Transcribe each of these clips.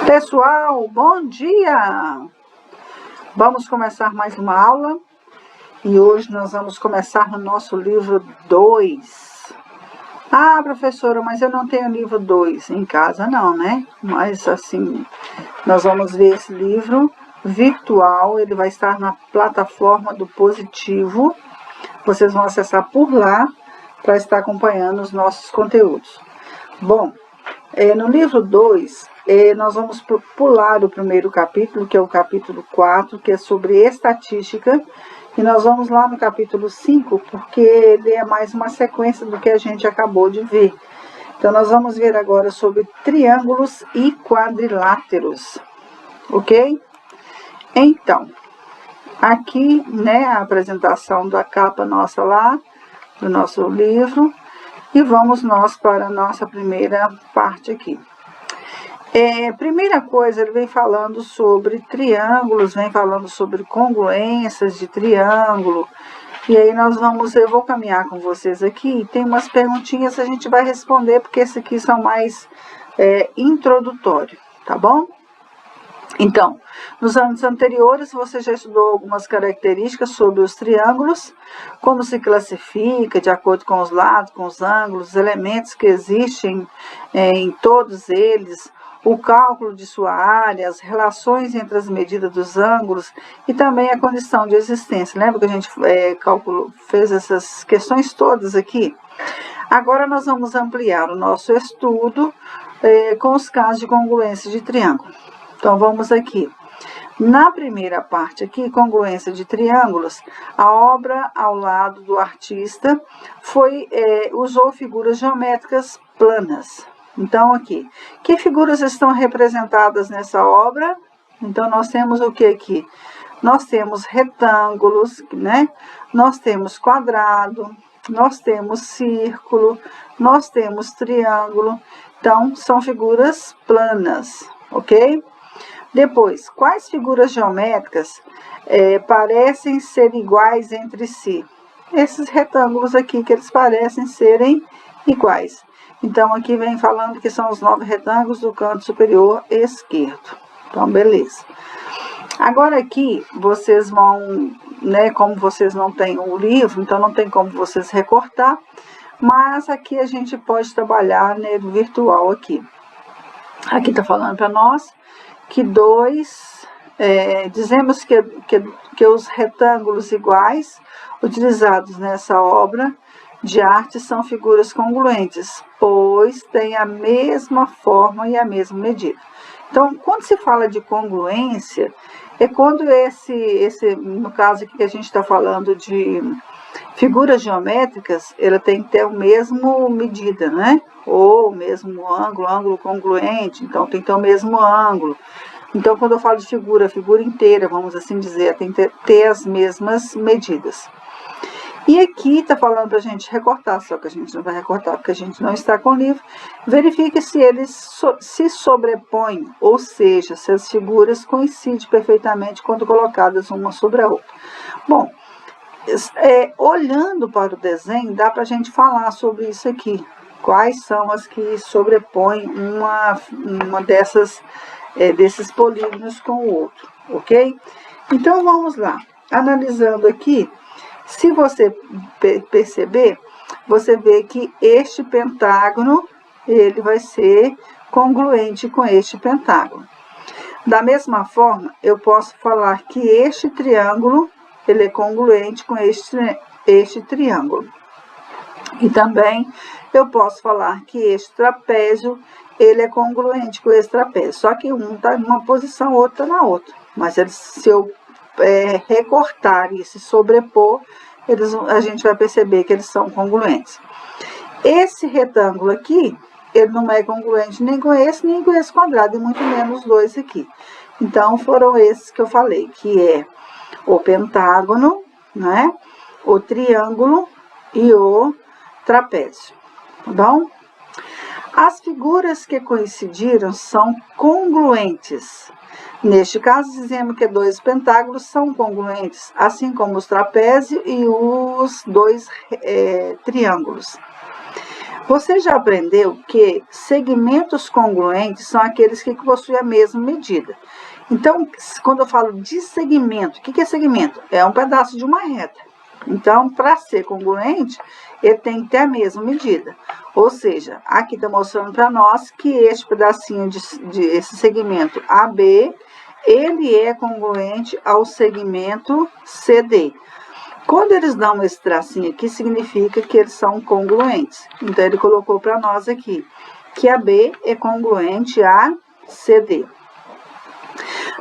Pessoal, bom dia! Vamos começar mais uma aula e hoje nós vamos começar no nosso livro 2. Ah, professora, mas eu não tenho livro 2 em casa não, né? Mas assim, nós vamos ver esse livro virtual, ele vai estar na plataforma do Positivo. Vocês vão acessar por lá para estar acompanhando os nossos conteúdos. Bom, no livro 2, nós vamos pular o primeiro capítulo, que é o capítulo 4, que é sobre estatística, e nós vamos lá no capítulo 5, porque ele é mais uma sequência do que a gente acabou de ver. Então, nós vamos ver agora sobre triângulos e quadriláteros, ok? Então, aqui, né, a apresentação da capa nossa lá, do nosso livro, e vamos nós para a nossa primeira parte aqui. Primeira coisa, ele vem falando sobre triângulos, vem falando sobre congruências de triângulo. E aí eu vou caminhar com vocês aqui. Tem umas perguntinhas, a gente vai responder, porque esses aqui são mais introdutórios, tá bom? Então, nos anos anteriores, você já estudou algumas características sobre os triângulos, como se classifica, de acordo com os lados, com os ângulos, os elementos que existem em todos eles, o cálculo de sua área, as relações entre as medidas dos ângulos e também a condição de existência. Lembra que a gente fez essas questões todas aqui? Agora nós vamos ampliar o nosso estudo com os casos de congruência de triângulo. Então, vamos aqui. Na primeira parte aqui, congruência de triângulos, a obra ao lado do artista usou figuras geométricas planas. Então, aqui, que figuras estão representadas nessa obra? Então, nós temos o que aqui? Nós temos retângulos, né? Nós temos quadrado, nós temos círculo, nós temos triângulo. Então, são figuras planas, ok? Depois, quais figuras geométricas parecem ser iguais entre si? Esses retângulos aqui, que eles parecem serem iguais. Então, aqui vem falando que são os 9 retângulos do canto superior esquerdo. Então, beleza. Agora aqui, vocês vão, né, como vocês não têm o livro, então não tem como vocês recortar, mas aqui a gente pode trabalhar no virtual aqui. Aqui está falando para nós que dizemos que os retângulos iguais utilizados nessa obra de arte são figuras congruentes, pois têm a mesma forma e a mesma medida. Então, quando se fala de congruência, é quando no caso aqui que a gente está falando de figuras geométricas, ela tem que ter a mesma medida, né? Ou o mesmo ângulo congruente, então tem que ter o mesmo ângulo. Então, quando eu falo de figura inteira, vamos assim dizer, tem que ter as mesmas medidas. E aqui está falando para a gente recortar, só que a gente não vai recortar porque a gente não está com o livro. Verifique se eles se sobrepõem, ou seja, se as figuras coincidem perfeitamente quando colocadas uma sobre a outra. Bom, olhando para o desenho, dá para a gente falar sobre isso aqui. Quais são as que sobrepõem uma desses polígonos com o outro, ok? Então, vamos lá. Analisando aqui, se você perceber, você vê que este pentágono, ele vai ser congruente com este pentágono. Da mesma forma, eu posso falar que este triângulo, ele é congruente com este triângulo. E também eu posso falar que este trapézio, ele é congruente com esse trapézio. Só que um está em uma posição, outro está na outra. Mas se eu recortar e se sobrepor, a gente vai perceber que eles são congruentes. Esse retângulo aqui, ele não é congruente nem com esse quadrado, e muito menos dois aqui. Então, foram esses que eu falei, que é o pentágono, né? O triângulo e o trapézio, tá bom? As figuras que coincidiram são congruentes. Neste caso, dizemos que 2 pentágonos são congruentes, assim como os trapézios e os 2 triângulos. Você já aprendeu que segmentos congruentes são aqueles que possuem a mesma medida. Então, quando eu falo de segmento, o que é segmento? É um pedaço de uma reta. Então, para ser congruente, ele tem que ter a mesma medida. Ou seja, aqui está mostrando para nós que este pedacinho esse segmento AB, ele é congruente ao segmento CD. Quando eles dão esse tracinho aqui, significa que eles são congruentes. Então, ele colocou para nós aqui que AB é congruente a CD.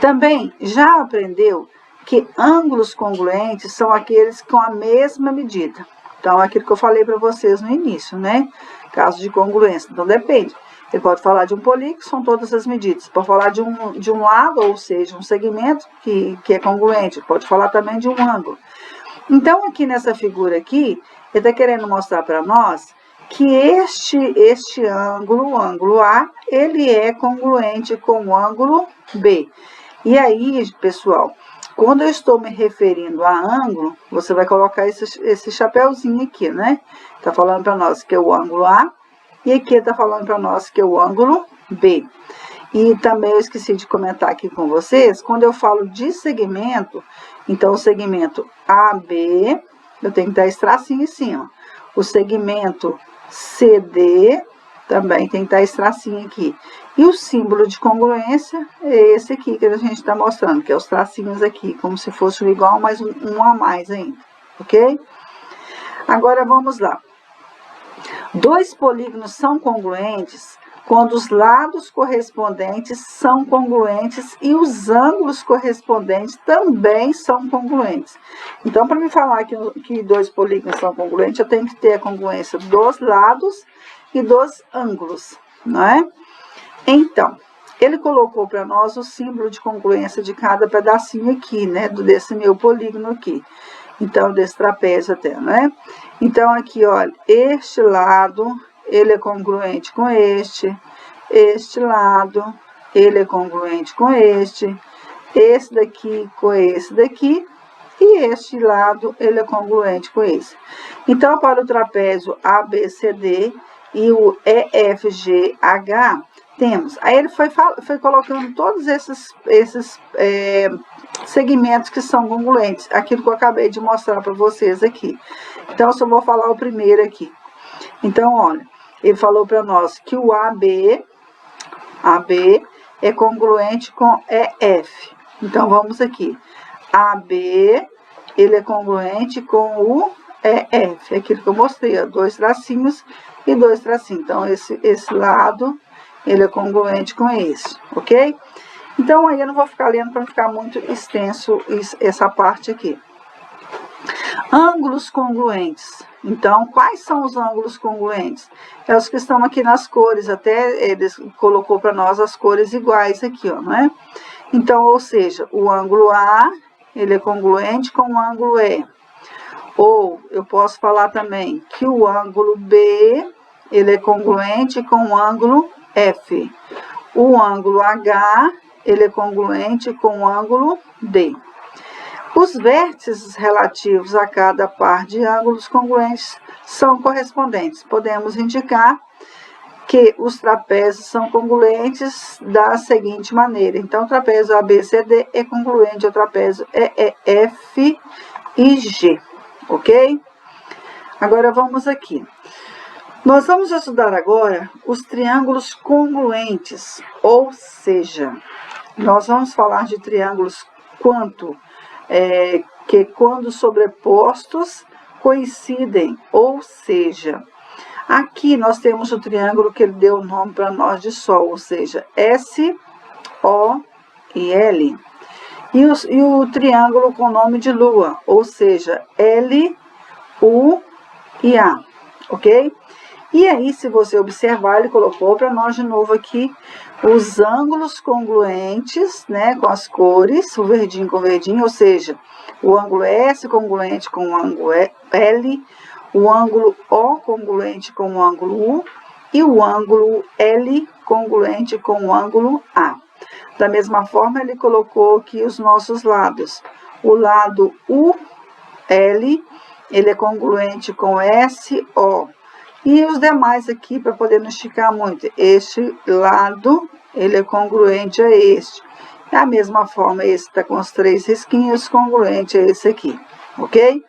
Também já aprendeu que ângulos congruentes são aqueles com a mesma medida. Então, aquilo que eu falei para vocês no início, né? Caso de congruência. Então, depende. Ele pode falar de um polígono, são todas as medidas. Pode falar de um lado, ou seja, um segmento que é congruente. Pode falar também de um ângulo. Então, aqui nessa figura aqui, ele está querendo mostrar para nós que este ângulo, o ângulo A, ele é congruente com o ângulo B. E aí, pessoal, quando eu estou me referindo a ângulo, você vai colocar esse chapéuzinho aqui, né? Está falando para nós que é o ângulo A, e aqui está falando para nós que é o ângulo B. E também eu esqueci de comentar aqui com vocês, quando eu falo de segmento, então o segmento AB, eu tenho que dar esse tracinho em cima. O segmento CD também tem que dar esse tracinho aqui. E o símbolo de congruência é esse aqui que a gente está mostrando, que é os tracinhos aqui, como se fosse um igual, mas um a mais ainda, ok? Agora vamos lá. Dois polígonos são congruentes quando os lados correspondentes são congruentes e os ângulos correspondentes também são congruentes. Então, para me falar que dois polígonos são congruentes, eu tenho que ter a congruência dos lados e dos ângulos, não é? Então, ele colocou para nós o símbolo de congruência de cada pedacinho aqui, né? Desse meu polígono aqui. Então, desse trapézio até, né? Então, aqui, olha, este lado, ele é congruente com este lado, ele é congruente com esse daqui com esse daqui, e este lado, ele é congruente com esse. Então, para o trapézio ABCD e o EFGH, temos. Aí ele foi colocando todos esses segmentos que são congruentes, aquilo que eu acabei de mostrar para vocês aqui. Então, eu só vou falar o primeiro aqui. Então, olha, ele falou para nós que o AB é congruente com EF. Então, vamos aqui. AB, ele é congruente com o EF. Aquilo que eu mostrei, ó, dois tracinhos e dois tracinhos. Então, esse lado, ele é congruente com esse, ok? Então, aí eu não vou ficar lendo para não ficar muito extenso essa parte aqui. Ângulos congruentes. Então, quais são os ângulos congruentes? É os que estão aqui nas cores, até eles colocou para nós as cores iguais aqui, ó, né? Então, ou seja, o ângulo A, ele é congruente com o ângulo E. Ou, eu posso falar também que o ângulo B, ele é congruente com o ângulo F. O ângulo H, ele é congruente com o ângulo D. Os vértices relativos a cada par de ângulos congruentes são correspondentes. Podemos indicar que os trapézios são congruentes da seguinte maneira. Então, o trapézio ABCD é congruente ao trapézio EF e G, ok? Agora, vamos aqui. Nós vamos estudar agora os triângulos congruentes, ou seja, nós vamos falar de triângulos que quando sobrepostos coincidem, ou seja, aqui nós temos o triângulo que ele deu o nome para nós de Sol, ou seja, S, O e L. E o triângulo com o nome de Lua, ou seja, L, U e A, ok? E aí, se você observar, ele colocou para nós de novo aqui os ângulos congruentes, né, com as cores, o verdinho com o verdinho, ou seja, o ângulo S congruente com o ângulo L, o ângulo O congruente com o ângulo U e o ângulo L congruente com o ângulo A. Da mesma forma, ele colocou aqui os nossos lados. O lado UL, ele é congruente com SO. E os demais aqui, para poder não esticar muito, este lado, ele é congruente a este. Da mesma forma, esse está com os 3 risquinhos, congruente a esse aqui, ok?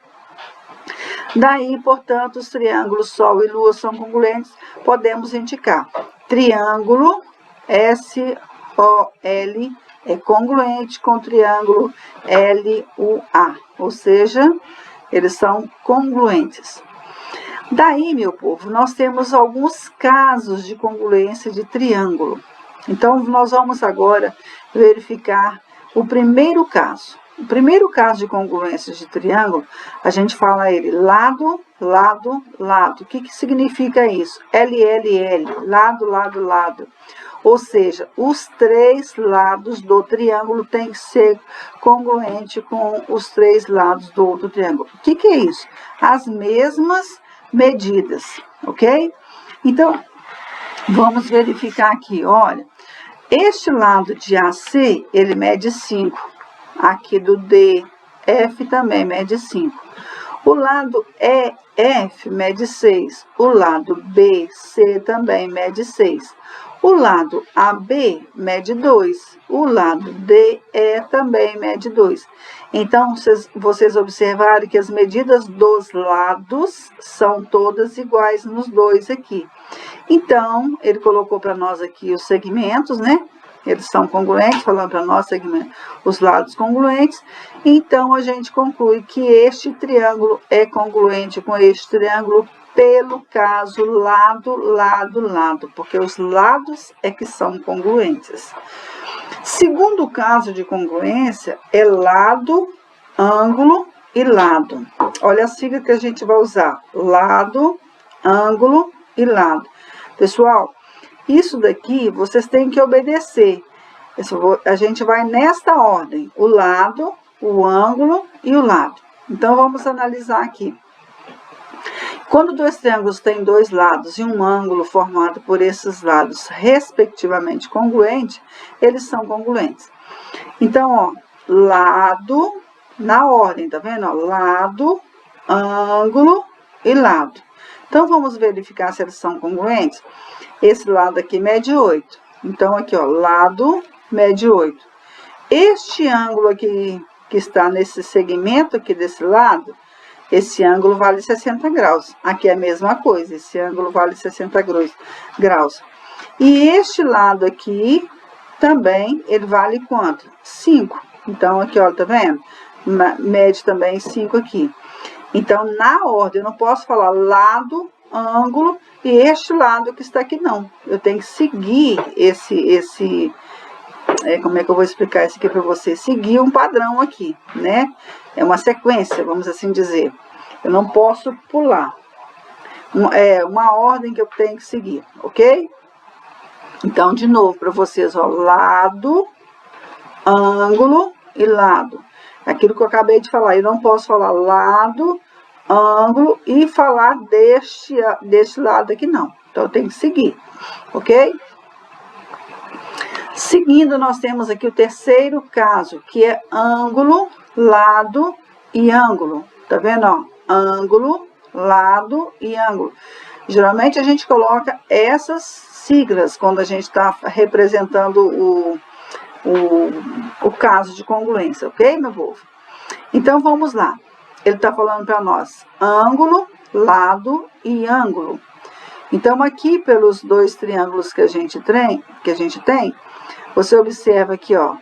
Daí, portanto, os triângulos Sol e Lua são congruentes, podemos indicar. Triângulo SOL é congruente com o triângulo LUA, ou seja, eles são congruentes. Daí, meu povo, nós temos alguns casos de congruência de triângulo. Então, nós vamos agora verificar o primeiro caso. O primeiro caso de congruência de triângulo, a gente fala ele lado, lado, lado. O que significa isso? LLL, lado, lado, lado. Ou seja, os 3 lados do triângulo têm que ser congruente com os 3 lados do outro triângulo. O que é isso? As mesmas medidas, ok? Então, vamos verificar aqui, olha. Este lado de AC, ele mede 5. Aqui do DF também mede 5. O lado EF mede 6. O lado BC também mede 6. O lado AB mede 2. O lado DE também mede 2. Então, vocês observaram que as medidas dos lados são todas iguais nos dois aqui. Então, ele colocou para nós aqui os segmentos, né? Eles são congruentes, falando para nós segmento, os lados congruentes. Então, a gente conclui que este triângulo é congruente com este triângulo pelo caso lado, lado, lado, porque os lados é que são congruentes. Segundo caso de congruência é lado, ângulo e lado. Olha a sigla que a gente vai usar: lado, ângulo e lado. Pessoal, isso daqui vocês têm que obedecer. A gente vai nesta ordem: o lado, o ângulo e o lado. Então, vamos analisar aqui. Quando dois triângulos têm 2 lados e um ângulo formado por esses lados, respectivamente congruente, eles são congruentes. Então, ó, lado, na ordem, tá vendo? Ó, lado, ângulo e lado. Então, vamos verificar se eles são congruentes. Esse lado aqui mede 8. Então, aqui, ó, lado mede 8. Este ângulo aqui, que está nesse segmento aqui desse lado, esse ângulo vale 60 graus. Aqui é a mesma coisa, esse ângulo vale 60 graus. E este lado aqui, também, ele vale quanto? 5. Então, aqui, ó, tá vendo? Mede também 5 aqui. Então, na ordem, eu não posso falar lado, ângulo, e este lado que está aqui, não. Eu tenho que seguir como é que eu vou explicar isso aqui para vocês? Seguir um padrão aqui, né? É uma sequência, vamos assim dizer. Eu não posso pular. É uma ordem que eu tenho que seguir, ok? Então, de novo, para vocês, ó, lado, ângulo e lado. Aquilo que eu acabei de falar, eu não posso falar lado, ângulo e falar deste lado aqui, não. Então, eu tenho que seguir, ok? Seguindo, nós temos aqui o terceiro caso, que é ângulo, lado e ângulo. Tá vendo, ó? Ângulo, lado e ângulo. Geralmente, a gente coloca essas siglas quando a gente está representando o caso de congruência, ok, meu povo? Então, vamos lá. Ele está falando para nós ângulo, lado e ângulo. Então, aqui, pelos 2 triângulos que a gente tem, você observa aqui, ó,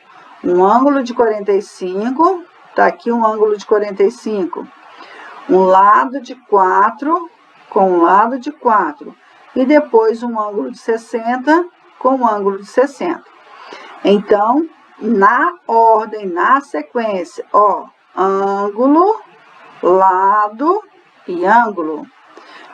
um ângulo de 45, tá aqui um ângulo de 45. Um lado de 4 com um lado de 4. E depois um ângulo de 60 com um ângulo de 60. Então, na ordem, na sequência, ó, ângulo, lado e ângulo.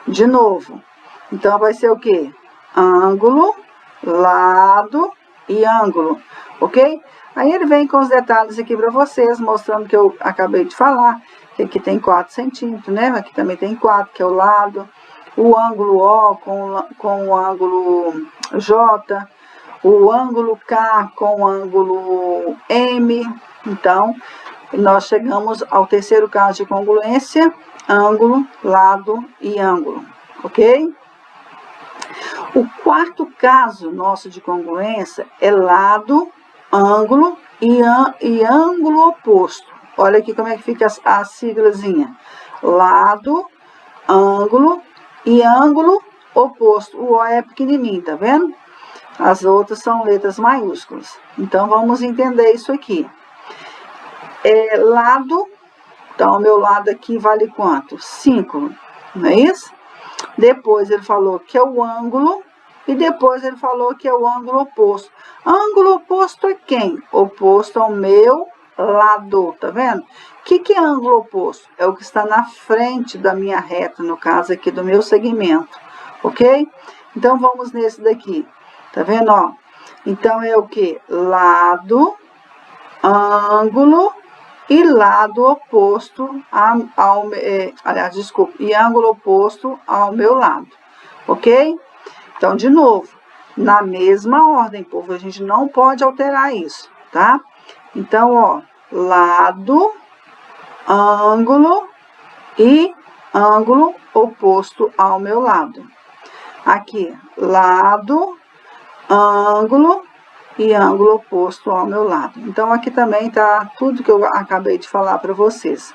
De novo. Então, vai ser o quê? Ângulo, lado e ângulo, ok? Aí ele vem com os detalhes aqui para vocês, mostrando que eu acabei de falar, que aqui tem 4 centímetros, né? Aqui também tem 4, que é o lado, o ângulo O com o ângulo J, o ângulo K com o ângulo M. Então, nós chegamos ao terceiro caso de congruência, ângulo, lado e ângulo, ok? O quarto caso nosso de congruência é lado, ângulo e ângulo oposto. Olha aqui como é que fica a siglazinha. Lado, ângulo e ângulo oposto. O O é pequenininho, tá vendo? As outras são letras maiúsculas. Então, vamos entender isso aqui. Lado, então, o meu lado aqui vale quanto? 5, não é isso? Depois ele falou que é o ângulo e depois ele falou que é o ângulo oposto. Ângulo oposto é quem? Oposto ao meu lado, tá vendo? O que é ângulo oposto? É o que está na frente da minha reta, no caso aqui do meu segmento, ok? Então, vamos nesse daqui, tá vendo, ó? Então, é o que? Lado, ângulo e lado oposto e ângulo oposto ao meu lado, ok? Então, de novo, na mesma ordem, povo, a gente não pode alterar isso, tá? Então, ó, lado, ângulo e ângulo oposto ao meu lado. Aqui, lado, ângulo e ângulo oposto ao meu lado. Então, aqui também tá tudo que eu acabei de falar para vocês,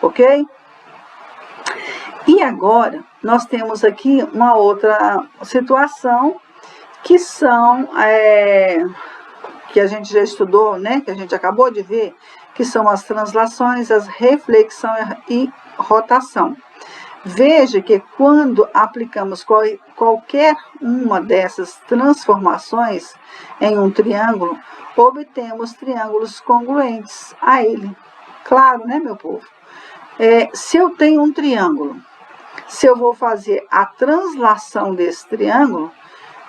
ok? E agora, nós temos aqui uma outra situação que são, que a gente já estudou, né? Que a gente acabou de ver, que são as translações, as reflexão e rotação. Veja que quando aplicamos qualquer uma dessas transformações em um triângulo, obtemos triângulos congruentes a ele. Claro, né, meu povo? Se eu tenho um triângulo, se eu vou fazer a translação desse triângulo,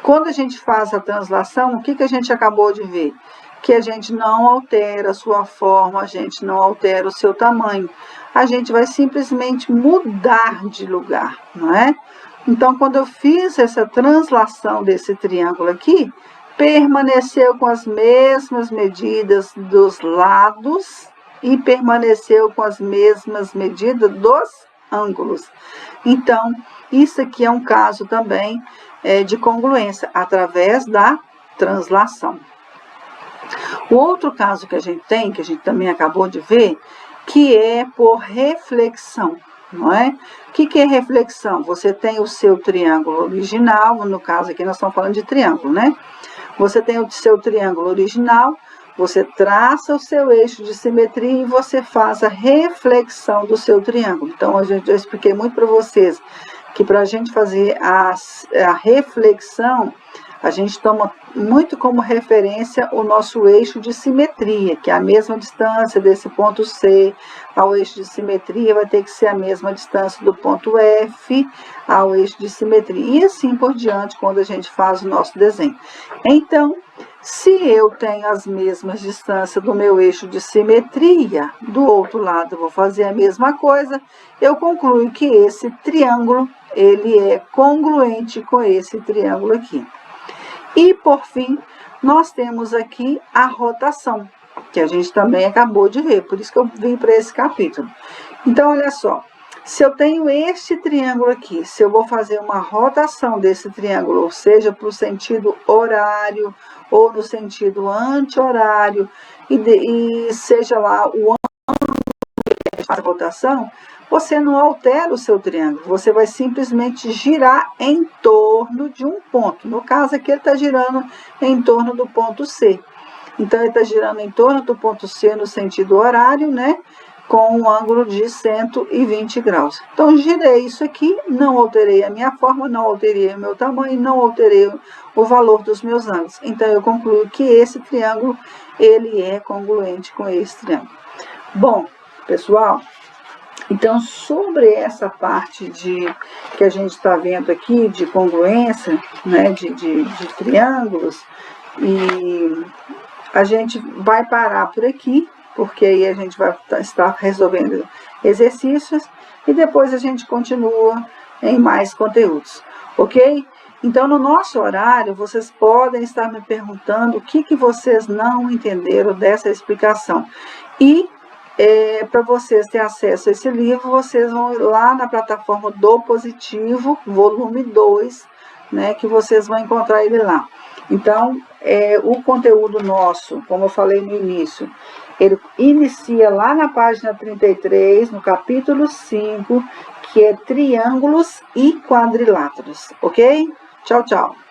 quando a gente faz a translação, o que a gente acabou de ver? Que a gente não altera a sua forma, a gente não altera o seu tamanho. A gente vai simplesmente mudar de lugar, não é? Então, quando eu fiz essa translação desse triângulo aqui, permaneceu com as mesmas medidas dos lados e permaneceu com as mesmas medidas dos ângulos. Então, isso aqui é um caso também de congruência, através da translação. O outro caso que a gente tem, que a gente também acabou de ver, que é por reflexão, não é? O que é reflexão? Você tem o seu triângulo original, no caso aqui nós estamos falando de triângulo, né? Você tem o seu triângulo original, você traça o seu eixo de simetria e você faz a reflexão do seu triângulo. Então, eu expliquei muito para vocês que para a gente fazer a reflexão, a gente toma muito como referência o nosso eixo de simetria, que é a mesma distância desse ponto C ao eixo de simetria, vai ter que ser a mesma distância do ponto F ao eixo de simetria, e assim por diante, quando a gente faz o nosso desenho. Então, se eu tenho as mesmas distâncias do meu eixo de simetria, do outro lado eu vou fazer a mesma coisa, eu concluo que esse triângulo, ele é congruente com esse triângulo aqui. E, por fim, nós temos aqui a rotação, que a gente também acabou de ver, por isso que eu vim para esse capítulo. Então, olha só, se eu tenho este triângulo aqui, se eu vou fazer uma rotação desse triângulo, ou seja, para o sentido horário, ou no sentido anti-horário, e seja lá o ângulo que faz a rotação, você não altera o seu triângulo, você vai simplesmente girar em torno de um ponto. No caso aqui, ele está girando em torno do ponto C. Então, ele está girando em torno do ponto C no sentido horário, né? Com um ângulo de 120 graus. Então, girei isso aqui, não alterei a minha forma, não alterei o meu tamanho, não alterei o valor dos meus ângulos. Então, eu concluo que esse triângulo, ele é congruente com esse triângulo. Bom, pessoal, então, sobre essa parte que a gente está vendo aqui, de congruência, né, de triângulos, e a gente vai parar por aqui, porque aí a gente vai estar resolvendo exercícios, e depois a gente continua em mais conteúdos, ok? Então, no nosso horário, vocês podem estar me perguntando o que vocês não entenderam dessa explicação. E para vocês terem acesso a esse livro, vocês vão lá na plataforma do Positivo, volume 2, né, que vocês vão encontrar ele lá. Então, o conteúdo nosso, como eu falei no início, ele inicia lá na página 33, no capítulo 5, que é triângulos e quadriláteros, ok? Tchau, tchau.